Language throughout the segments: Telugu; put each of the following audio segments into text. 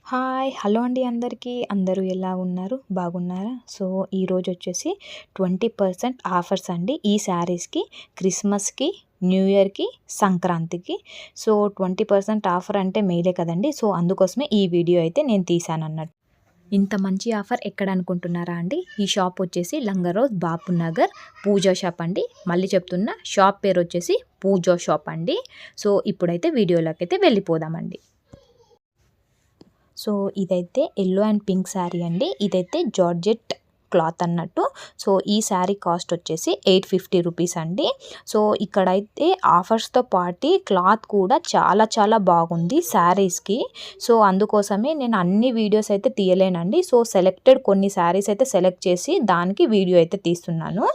హాయ్! హలో అండి అందరికీ. అందరూ ఎలా ఉన్నారు? బాగున్నారా? సో, ఈరోజు వచ్చేసి 20% ఆఫర్స్ అండి ఈ శారీస్‌కి, క్రిస్మస్‌కి, న్యూ ఇయర్‌కి, సంక్రాంతికి. సో, 20% ఆఫర్ అంటే మేలే కదండీ! సో, అందుకోసమే ఈ వీడియో అయితే నేను తీశానన్నట్టు. ఇంత మంచి ఆఫర్ ఎక్కడ అనుకుంటున్నారా అండి? ఈ షాప్ వచ్చేసి లంగరోజ్ బాపు నగర్ పూజా షాప్ అండి. మళ్ళీ చెప్తున్నా, షాప్ పేరు వచ్చేసి పూజా షాప్ అండి. సో, ఇప్పుడైతే వీడియోలోకైతే వెళ్ళిపోదామండి. సో ఇదైతే ఎల్లో అండ్ పింక్ శారీ అండి. ఇదైతే జార్జెట్ క్లాత్ అన్నట్టు. సో ఈ శారీ కాస్ట్ వచ్చేసి 850 రూపీస్ అండి. సో ఇక్కడైతే ఆఫర్స్తో పాటు క్లాత్ కూడా చాలా బాగుంది శారీస్కి. సో అందుకోసమే నేను అన్ని వీడియోస్ అయితే తీయలేనండి. సో సెలెక్టెడ్ కొన్ని శారీస్ అయితే సెలెక్ట్ చేసి దానికి వీడియో అయితే తీస్తున్నాను.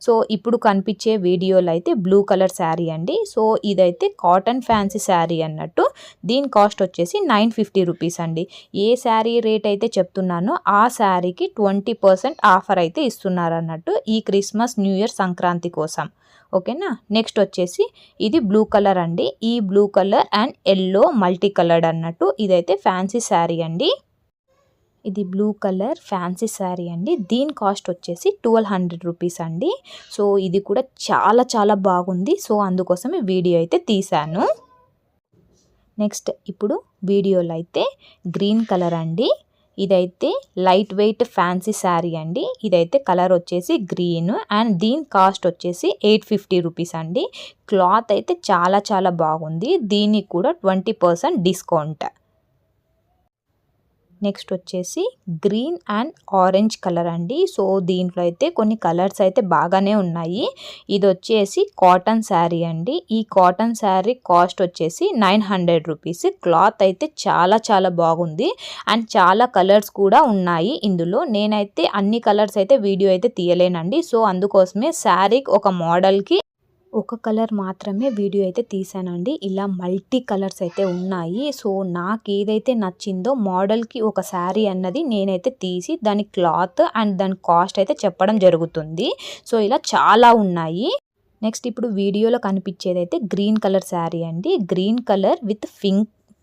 సో ఇప్పుడు కనిపించే వీడియోలో అయితే బ్లూ కలర్ శారీ అండి. సో ఇదైతే కాటన్ ఫ్యాన్సీ శారీ అన్నట్టు. దీని కాస్ట్ వచ్చేసి 950 రూపీస్ అండి. ఏ శారీ రేట్ అయితే చెప్తున్నానో ఆ శారీకి 20% ఆఫర్ అయితే ఇస్తున్నారు అన్నట్టు ఈ క్రిస్మస్, న్యూ ఇయర్, సంక్రాంతి కోసం. ఓకేనా. నెక్స్ట్ వచ్చేసి ఇది బ్లూ కలర్ అండి. ఈ blue colour and yellow multi coloured అన్నట్టు. ఇదైతే ఫ్యాన్సీ శారీ అండి. ఇది బ్లూ కలర్ ఫ్యాన్సీ శారీ అండి. దీని కాస్ట్ వచ్చేసి 1200 రూపీస్ అండి. సో ఇది కూడా చాలా బాగుంది. సో అందుకోసమే వీడియో అయితే తీశాను. నెక్స్ట్ ఇప్పుడు వీడియోలో అయితే గ్రీన్ కలర్ అండి. ఇదైతే లైట్ వెయిట్ ఫ్యాన్సీ శారీ అండి. ఇదైతే కలర్ వచ్చేసి గ్రీన్ అండ్ దీని కాస్ట్ వచ్చేసి 850 రూపీస్ అండి. క్లాత్ అయితే చాలా బాగుంది. దీనికి కూడా 20% డిస్కౌంట్. నెక్స్ట్ వచ్చేసి గ్రీన్ అండ్ ఆరెంజ్ కలర్ అండి. సో దీంట్లో అయితే కొన్ని కలర్స్ అయితే బాగానే ఉన్నాయి. ఇది వచ్చేసి కాటన్ శారీ అండి. ఈ కాటన్ శారీ కాస్ట్ వచ్చేసి 900 రూపీస్. క్లాత్ అయితే చాలా బాగుంది అండ్ చాలా కలర్స్ కూడా ఉన్నాయి ఇందులో. నేనైతే అన్ని కలర్స్ అయితే వీడియో అయితే తీయలేనండి. సో అందుకోసమే శారీకి ఒక మోడల్కి ఒక కలర్ మాత్రమే వీడియో అయితే తీసానండి. ఇలా మల్టీ కలర్స్ అయితే ఉన్నాయి. సో నాకు ఏదైతే నచ్చిందో మోడల్కి ఒక శారీ అన్నది నేనైతే తీసి దాని క్లాత్ అండ్ దాని కాస్ట్ అయితే చెప్పడం జరుగుతుంది. సో ఇలా చాలా ఉన్నాయి. నెక్స్ట్ ఇప్పుడు వీడియోలో కనిపించేది అయితే గ్రీన్ కలర్ శారీ అండి. Green colour with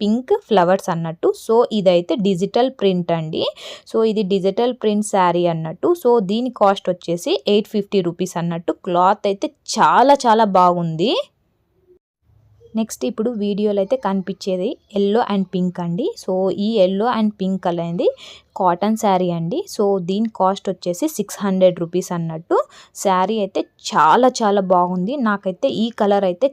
pink flowers అన్నట్టు. సో ఇదైతే డిజిటల్ ప్రింట్ అండి. సో ఇది డిజిటల్ ప్రింట్ శారీ అన్నట్టు. సో దీని కాస్ట్ వచ్చేసి 850 రూపీస్ అన్నట్టు. క్లాత్ అయితే చాలా బాగుంది. నెక్స్ట్ ఇప్పుడు వీడియోలో అయితే కనిపించేది ఎల్లో అండ్ పింక్ అండి. సో ఈ ఎల్లో అండ్ పింక్ కలర్ అనేది కాటన్ శారీ అండి. సో దీని కాస్ట్ వచ్చేసి 600 రూపీస్ అన్నట్టు. శారీ అయితే చాలా బాగుంది. నాకైతే ఈ కలర్ అయితే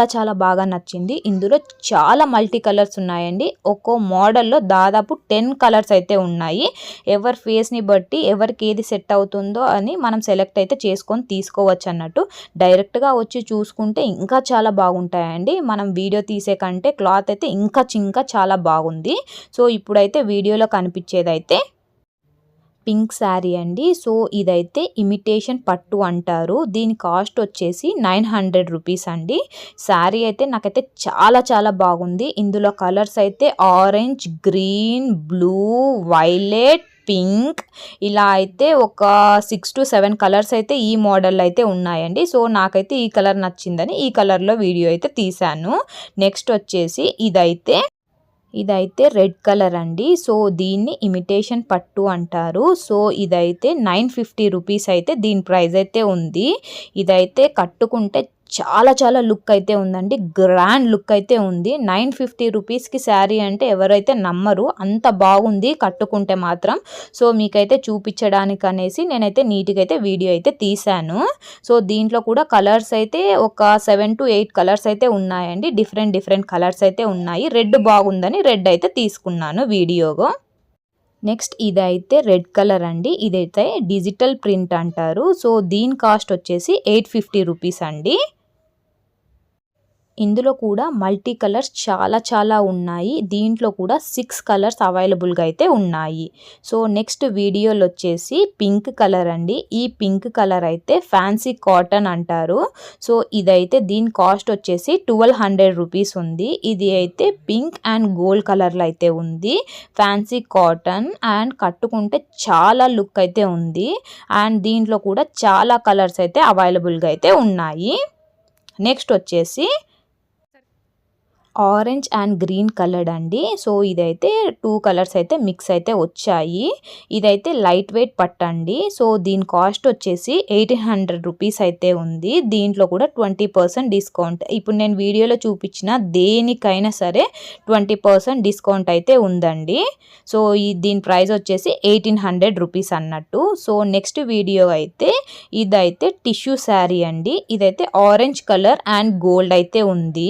చాలా బాగా నచ్చింది. ఇందులో చాలా మల్టీ కలర్స్ ఉన్నాయండి. ఒక్కో మోడల్లో దాదాపు 10 కలర్స్ అయితే ఉన్నాయి. ఎవరి ఫేస్ని బట్టి ఎవరికి ఏది సెట్ అవుతుందో అని మనం సెలెక్ట్ అయితే చేసుకొని తీసుకోవచ్చు అన్నట్టు. డైరెక్ట్గా వచ్చి చూసుకుంటే ఇంకా చాలా బాగుంటాయండి. మనం వీడియో తీసే కంటే క్లాత్ అయితే ఇంకా చాలా బాగుంది. సో ఇప్పుడైతే వీడియోలో కనిపించేది అయితే పింక్ శారీ అండి. సో ఇదైతే ఇమిటేషన్ పట్టు అంటారు. దీని కాస్ట్ వచ్చేసి 900 రూపీస్ అండి. శారీ అయితే నాకైతే చాలా బాగుంది. ఇందులో కలర్స్ అయితే orange, green, blue, violet, pink ఇలా అయితే ఒక 6 to 7 కలర్స్ అయితే ఈ మోడల్ అయితే ఉన్నాయండి. సో నాకైతే ఈ కలర్ నచ్చిందని ఈ కలర్లో వీడియో అయితే తీశాను. నెక్స్ట్ వచ్చేసి ఇదైతే రెడ్ కలర్ అండి. సో దీన్ని ఇమిటేషన్ పట్టు అంటారు. సో ఇదైతే 950 రూపీస్ అయితే దీని ప్రైస్ అయితే ఉంది. ఇదైతే కట్టుకుంటే చాలా లుక్ అయితే ఉందండి. గ్రాండ్ లుక్ అయితే ఉంది. 950 రూపీస్కి శారీ అంటే ఎవరైతే నమ్మరు, అంత బాగుంది కట్టుకుంటే మాత్రం. సో మీకైతే చూపించడానికి అనేసి నేనైతే నీట్గా అయితే వీడియో అయితే తీశాను. సో దీంట్లో కూడా కలర్స్ అయితే ఒక 7 to 8 కలర్స్ అయితే ఉన్నాయండి. డిఫరెంట్ కలర్స్ అయితే ఉన్నాయి. రెడ్ బాగుందని రెడ్ అయితే తీసుకున్నాను వీడియోగా. నెక్స్ట్ ఇదైతే రెడ్ కలర్ అండి. ఇదైతే డిజిటల్ ప్రింట్ అంటారు. సో దీని కాస్ట్ వచ్చేసి 850 రూపీస్ అండి. ఇందులో కూడా మల్టీ కలర్స్ చాలా ఉన్నాయి. దీంట్లో కూడా 6 కలర్స్ అవైలబుల్గా అయితే ఉన్నాయి. సో నెక్స్ట్ వీడియోలో వచ్చేసి పింక్ కలర్ అండి. ఈ పింక్ కలర్ అయితే ఫ్యాన్సీ కాటన్ అంటారు. సో ఇదైతే దీని కాస్ట్ వచ్చేసి 1200 రూపీస్ ఉంది. ఇది అయితే పింక్ అండ్ గోల్డ్ కలర్లో అయితే ఉంది. ఫ్యాన్సీ కాటన్ అండ్ కట్టుకుంటే చాలా లుక్ అయితే ఉంది. అండ్ దీంట్లో కూడా చాలా కలర్స్ అయితే అవైలబుల్గా అయితే ఉన్నాయి. నెక్స్ట్ వచ్చేసి ఆరెంజ్ అండ్ గ్రీన్ కలర్ అండి. సో ఇదైతే 2 కలర్స్ అయితే మిక్స్ అయితే వచ్చాయి. ఇదైతే లైట్ వెయిట్ పట్టండి. సో దీని కాస్ట్ వచ్చేసి 1800 రూపీస్ అయితే ఉంది. దీంట్లో కూడా 20% డిస్కౌంట్. ఇప్పుడు నేను వీడియోలో చూపించిన దేనికైనా సరే 20% డిస్కౌంట్ అయితే ఉందండి. సో దీని ప్రైస్ వచ్చేసి 1800 రూపీస్ అన్నట్టు. సో నెక్స్ట్ వీడియో అయితే ఇదైతే టిష్యూ శారీ అండి. ఇదైతే ఆరెంజ్ కలర్ అండ్ గోల్డ్ అయితే ఉంది.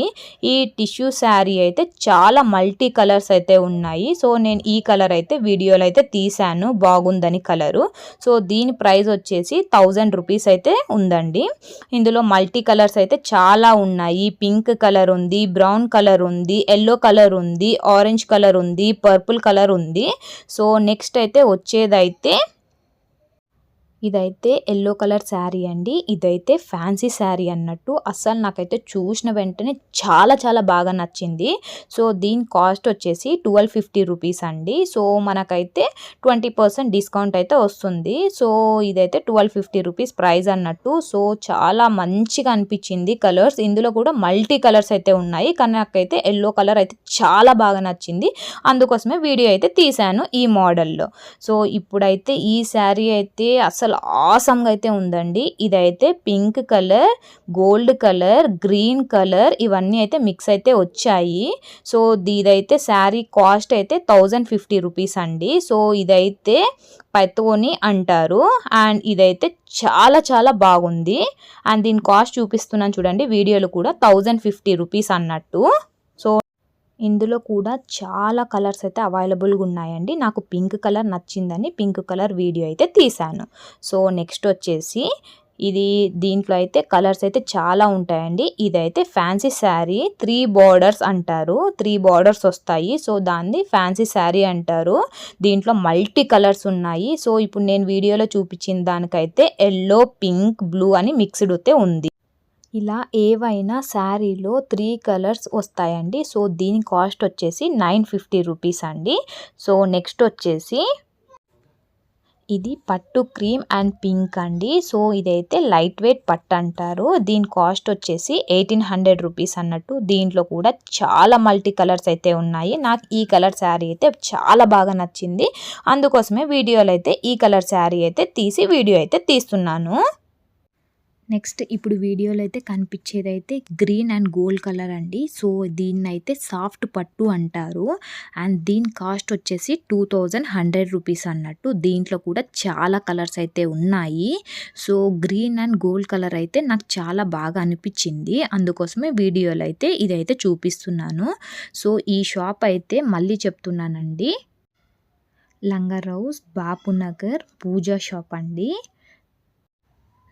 ఈ టిష్యూ శారీ అయితే చాలా మల్టీ కలర్స్ అయితే ఉన్నాయి. సో నేను ఈ కలర్ అయితే వీడియోలో అయితే తీసాను, బాగుందని కలరు. సో దీని ప్రైస్ వచ్చేసి 1000 రూపీస్ అయితే ఉందండి. ఇందులో మల్టీ కలర్స్ అయితే చాలా ఉన్నాయి. పింక్ కలర్ ఉంది, బ్రౌన్ కలర్ ఉంది, ఎల్లో కలర్ ఉంది, ఆరెంజ్ కలర్ ఉంది, పర్పుల్ కలర్ ఉంది. సో నెక్స్ట్ అయితే వచ్చేదైతే ఇదైతే ఎల్లో కలర్ శారీ అండి. ఇదైతే ఫ్యాన్సీ శారీ అన్నట్టు. అస్సలు నాకైతే చూసిన వెంటనే చాలా బాగా నచ్చింది. సో దీని కాస్ట్ వచ్చేసి 1250 రూపీస్ అండి. సో మనకైతే 20% డిస్కౌంట్ అయితే వస్తుంది. సో ఇదైతే 1250 రూపీస్ ప్రైస్ అన్నట్టు. సో చాలా మంచిగా అనిపించింది కలర్స్. ఇందులో కూడా మల్టీ కలర్స్ అయితే ఉన్నాయి, కానీ నాకైతే ఎల్లో కలర్ అయితే చాలా బాగా నచ్చింది. అందుకోసమే వీడియో అయితే తీసాను ఈ మోడల్లో. సో ఇప్పుడైతే ఈ శారీ అయితే అసలు ఆసమ్గా అయితే ఉందండి. ఇదైతే pink colour, gold colour, green colour ఇవన్నీ అయితే మిక్స్ అయితే వచ్చాయి. సో ఇదైతే శారీ కాస్ట్ అయితే 1050 రూపీస్ అండి. సో ఇదైతే పైతోని అంటారు. అండ్ ఇదైతే చాలా బాగుంది. అండ్ దీని కాస్ట్ చూపిస్తున్నాను చూడండి వీడియోలో కూడా 1050 రూపీస్ అన్నట్టు. సో ఇందులో కూడా చాలా కలర్స్ అయితే అవైలబుల్గా ఉన్నాయండి. నాకు పింక్ కలర్ నచ్చిందని పింక్ కలర్ వీడియో అయితే తీసాను. సో నెక్స్ట్ వచ్చేసి దీంట్లో అయితే కలర్స్ అయితే చాలా ఉంటాయండి. ఇదైతే ఫ్యాన్సీ శారీ, 3 బార్డర్స్ అంటారు. 3 బార్డర్స్ వస్తాయి. సో దాన్ని ఫ్యాన్సీ శారీ అంటారు. దీంట్లో మల్టీ కలర్స్ ఉన్నాయి. సో ఇప్పుడు నేను వీడియోలో చూపించిన దానికైతే ఎల్లో, పింక్, బ్లూ అని మిక్స్డ్ అయితే ఉంది. ఇలా ఏవైనా శారీలో 3 కలర్స్ వస్తాయండి. సో దీని కాస్ట్ వచ్చేసి 950 రూపీస్ అండి. సో నెక్స్ట్ వచ్చేసి ఇది పట్టు క్రీమ్ అండ్ పింక్ అండి. సో ఇదైతే లైట్ వెయిట్ పట్టు అంటారు. దీని కాస్ట్ వచ్చేసి 1800 రూపీస్ అన్నట్టు. దీంట్లో కూడా చాలా మల్టీ కలర్స్ అయితే ఉన్నాయి. నాకు ఈ కలర్ శారీ అయితే చాలా బాగా నచ్చింది. అందుకోసమే వీడియోలో అయితే ఈ కలర్ శారీ అయితే తీసి వీడియో అయితే తీస్తున్నాను. నెక్స్ట్ ఇప్పుడు వీడియోలో అయితే కనిపించేది అయితే గ్రీన్ అండ్ గోల్డ్ కలర్ అండి. సో దీన్నైతే సాఫ్ట్ పట్టు అంటారు. అండ్ దీని కాస్ట్ వచ్చేసి 2100 రూపీస్ అన్నట్టు. దీంట్లో కూడా చాలా కలర్స్ అయితే ఉన్నాయి. So green and gold colour అయితే నాకు చాలా బాగా అనిపించింది. అందుకోసమే వీడియోలో అయితే ఇదైతే చూపిస్తున్నాను. సో ఈ షాప్ అయితే మళ్ళీ చెప్తున్నానండి, లంగరౌస్, బాపునగర్, పూజా షాప్ అండి.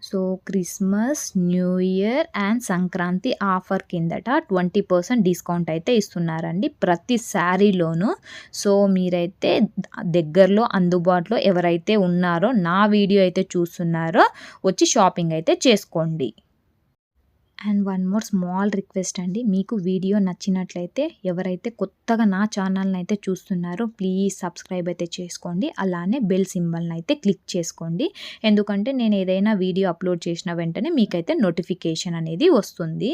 So Christmas, new year and Sankranti offer కిందట 20% డిస్కౌంట్ అయితే ఇస్తున్నారండి ప్రతి శారీలోనూ. సో మీరైతే దగ్గరలో అందుబాటులో ఎవరైతే ఉన్నారో, నా వీడియో అయితే చూస్తున్నారో వచ్చి షాపింగ్ అయితే చేసుకోండి. And one more small request అండి, మీకు వీడియో నచ్చినట్లయితే ఎవరైతే కొత్తగా నా ఛానల్ని అయితే చూస్తున్నారో ప్లీజ్ సబ్స్క్రైబ్ అయితే చేసుకోండి. అలానే బెల్ సింబల్ని అయితే క్లిక్ చేసుకోండి. ఎందుకంటే నేను ఏదైనా వీడియో అప్లోడ్ చేసిన వెంటనే మీకైతే నోటిఫికేషన్ అనేది వస్తుంది.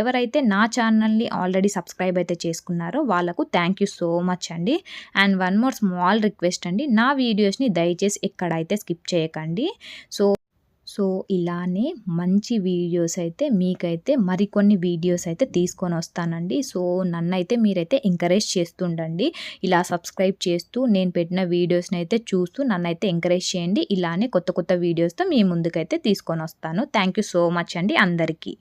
ఎవరైతే నా ఛానల్ని ఆల్రెడీ సబ్స్క్రైబ్ అయితే చేసుకున్నారో వాళ్ళకు థ్యాంక్ యూ సో మచ్ అండి. And one more small request అండి, నా వీడియోస్ని దయచేసి ఎక్కడైతే స్కిప్ చేయకండి. సో ఇలానే మంచి వీడియోస్ అయితే మీకైతే మరికొన్ని వీడియోస్ అయితే తీసుకొని వస్తానండి. సో నన్నైతే మీరైతే ఎంకరేజ్ చేస్తుండండి. ఇలా సబ్స్క్రైబ్ చేస్తూ నేను పెట్టిన వీడియోస్ని అయితే చూస్తూ నన్నైతే ఎంకరేజ్ చేయండి. ఇలానే కొత్త వీడియోస్తో మీ ముందుకైతే తీసుకొని వస్తాను. థ్యాంక్ యూ సో మచ్ అండి అందరికీ.